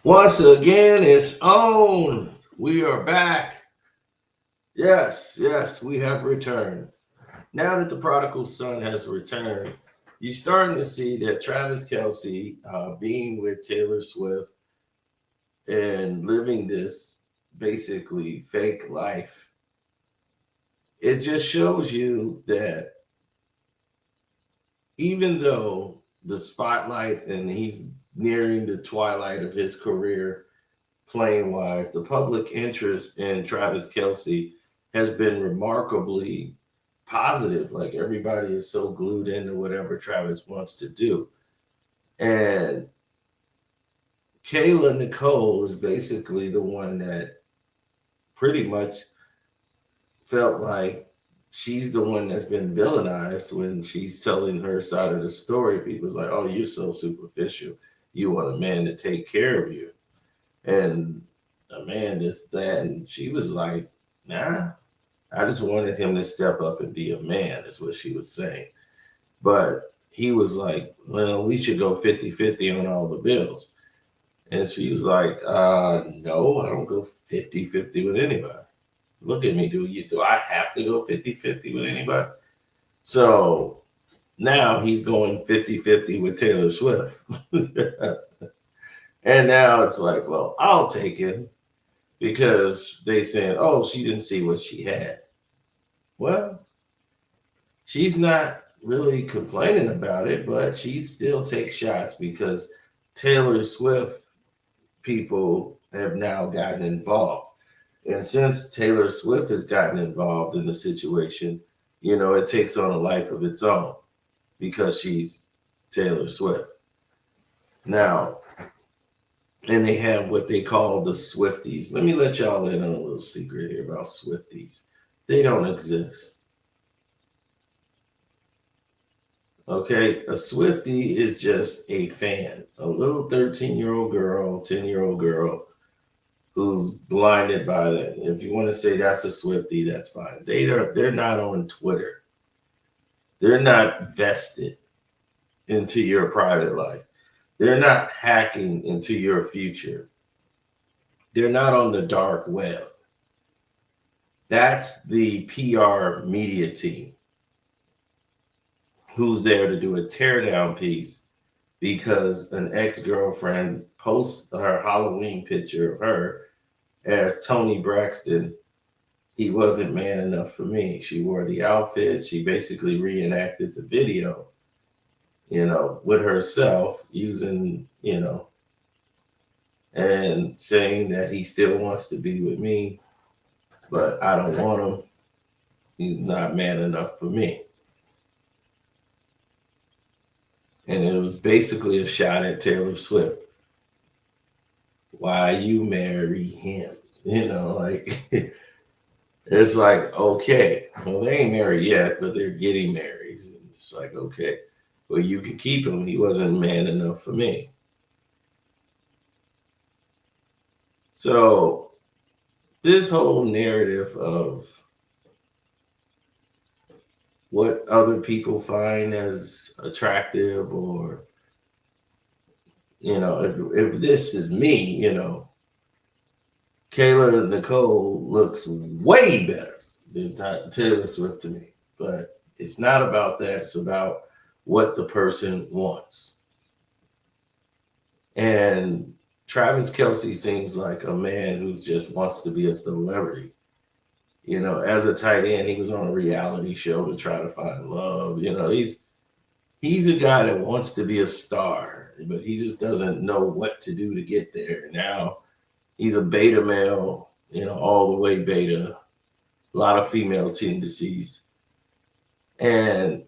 Once again, it's on. We are back. Yes, yes, we have returned. Now that the prodigal son has returned, you're starting to see that Travis Kelce, being with Taylor Swift and living this basically fake life, it just shows you that even though the spotlight and he's nearing the twilight of his career, playing wise, the public interest in Travis Kelce has been remarkably positive. Like everybody is so glued into whatever Travis wants to do. And Kayla Nicole is basically the one that pretty much felt like she's the one that's been villainized when she's telling her side of the story. People's like, oh, you're so superficial. You want a man to take care of you. And a man this that and she was like, nah, I just wanted him to step up and be a man, is what she was saying. But he was like, well, we should go 50-50 on all the bills. And she's like, no, I don't go 50-50 with anybody. Look at me, do I have to go 50-50 with anybody? So now he's going 50-50 with Taylor Swift. And now it's like, well, I'll take him because they said, oh, she didn't see what she had. Well, she's not really complaining about it, but she still takes shots because Taylor Swift people have now gotten involved. And since Taylor Swift has gotten involved in the situation, it takes on a life of its own because she's Taylor Swift. Now, and they have what they call the Swifties. Let me let y'all in on a little secret here about Swifties. They don't exist. Okay, a Swiftie is just a fan, a little 13-year-old girl, 10-year-old girl who's blinded by that. If you want to say that's a Swiftie, that's fine. They're not on Twitter. They're not vested into your private life. They're not hacking into your future. They're not on the dark web. That's the PR media team who's there to do a teardown piece because an ex-girlfriend posts her Halloween picture of her as Tony Braxton. He wasn't man enough for me. She wore the outfit. She basically reenacted the video, with herself using, and saying that he still wants to be with me, but I don't want him. He's not man enough for me. And it was basically a shot at Taylor Swift. Why you marry him? Like it's like, okay, well, they ain't married yet, but they're getting married. And it's like, okay, well, you can keep him. He wasn't man enough for me. So this whole narrative of what other people find as attractive, or if this is me, Kayla and Nicole looks way better than Taylor Swift to me. But it's not about that. It's about what the person wants. And Travis Kelce seems like a man who just wants to be a celebrity. As a tight end, he was on a reality show to try to find love. He's a guy that wants to be a star, but he just doesn't know what to do to get there. Now he's a beta male, all the way beta, a lot of female tendencies. And,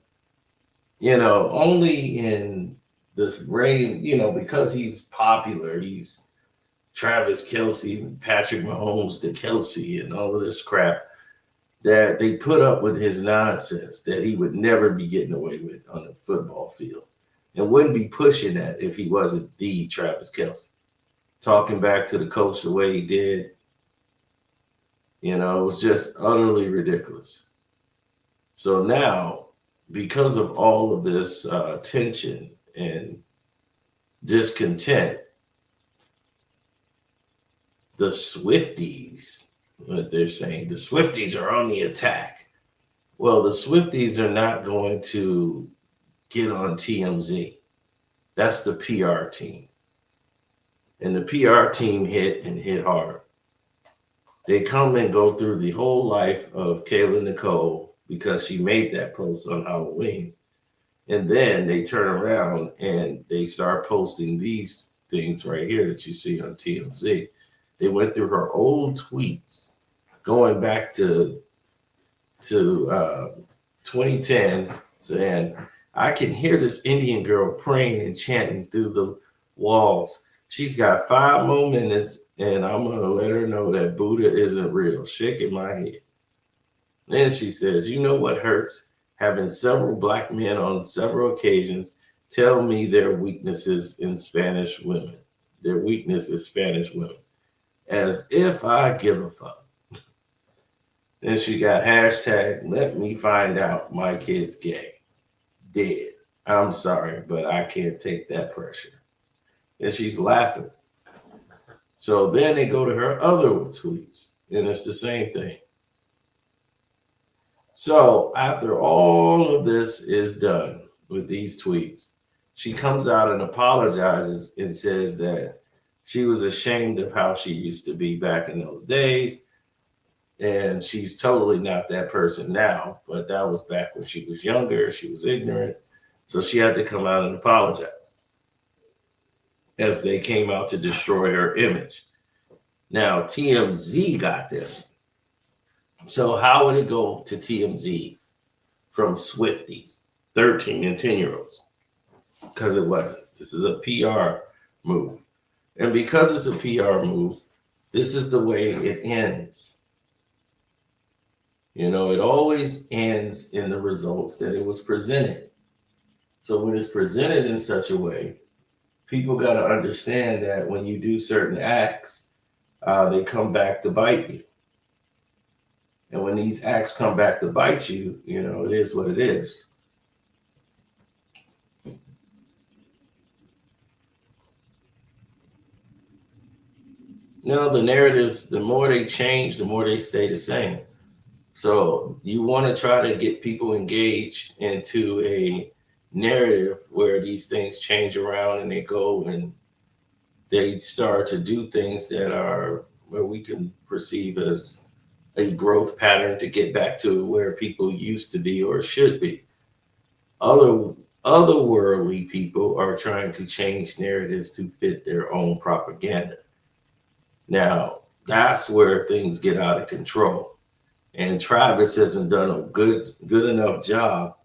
only in the reign, because he's popular, he's Travis Kelce, Patrick Mahomes to Kelce, and all of this crap that they put up with his nonsense that he would never be getting away with on the football field and wouldn't be pushing that if he wasn't the Travis Kelce. Talking back to the coach the way he did, it was just utterly ridiculous. So now, because of all of this tension and discontent, the Swifties, what they're saying, the Swifties are on the attack. Well, the Swifties are not going to get on TMZ. That's the PR team. And the PR team hit and hit hard. They come and go through the whole life of Kayla Nicole because she made that post on Halloween. And then they turn around and they start posting these things right here that you see on TMZ. They went through her old tweets going back to 2010 saying, I can hear this Indian girl praying and chanting through the walls. She's got 5 more minutes, and I'm going to let her know that Buddha isn't real. Shaking my head. Then she says, you know what hurts? Having several black men on several occasions tell me their weaknesses in Spanish women. Their weakness is Spanish women. As if I give a fuck. Then she got hashtag, let me find out my kid's gay. Dead. I'm sorry, but I can't take that pressure. And she's laughing. So then they go to her other tweets, and it's the same thing. So after all of this is done with these tweets, she comes out and apologizes and says that she was ashamed of how she used to be back in those days. And she's totally not that person now, but that was back when she was younger. She was ignorant. So she had to come out and apologize as they came out to destroy her image. Now, TMZ got this. So how would it go to TMZ from Swifties, 13 and 10-year-olds? Because it wasn't. This is a PR move. And because it's a PR move, this is the way it ends. You know, it always ends in the results that it was presented. So when it's presented in such a way, people got to understand that when you do certain acts, they come back to bite you. And when these acts come back to bite you, you know, it is what it is. Now, the narratives, the more they change, the more they stay the same. So you want to try to get people engaged into a narrative where these things change around and they go and they start to do things that are where we can perceive as a growth pattern to get back to where people used to be or should be. Otherworldly people are trying to change narratives to fit their own propaganda. Now, that's where things get out of control. And Travis hasn't done a good enough job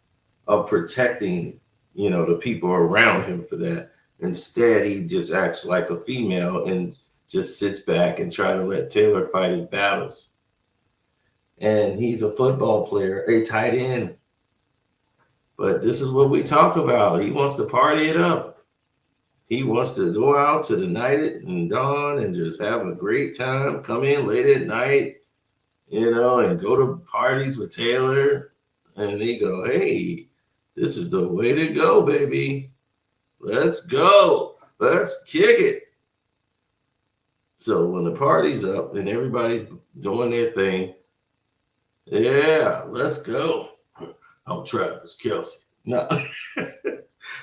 of protecting, you know, the people around him for that. Instead, he just acts like a female and just sits back and try to let Taylor fight his battles. And he's a football player, a tight end. But this is what we talk about. He wants to party it up. He wants to go out to the night and dawn and just have a great time, come in late at night, you know, and go to parties with Taylor. And they go, hey, this is the way to go, baby. Let's go. Let's kick it. So when the party's up and everybody's doing their thing, yeah, let's go. I'm Travis Kelce. No.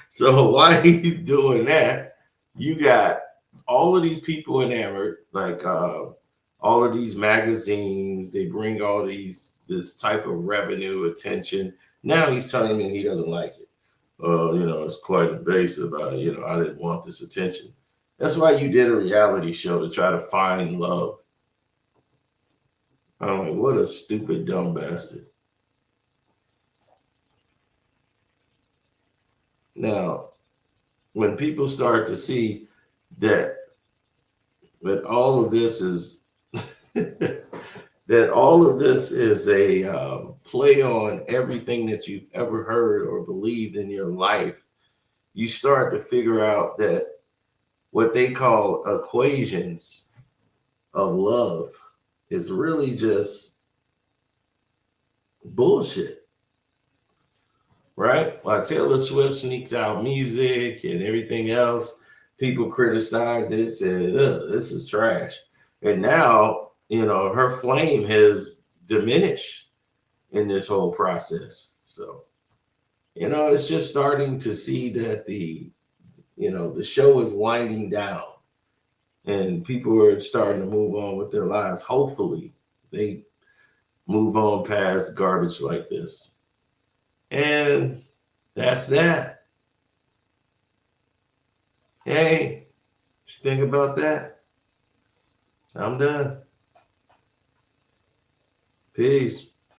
So while he's doing that, you got all of these people enamored, like all of these magazines. They bring all this type of revenue, attention. Now he's telling me he doesn't like it. You know, it's quite invasive. I didn't want this attention. That's why you did a reality show to try to find love. I mean, what a stupid, dumb bastard. Now, when people start to see that all of this is that all of this is a play on everything that you've ever heard or believed in your life, you start to figure out that what they call equations of love is really just bullshit. Right? While Taylor Swift sneaks out music and everything else, people criticize it, say, this is trash. And now, her flame has diminished in this whole process. So, it's just starting to see that the show is winding down and people are starting to move on with their lives. Hopefully, they move on past garbage like this. And that's that. Hey, just think about that. I'm done. Peace.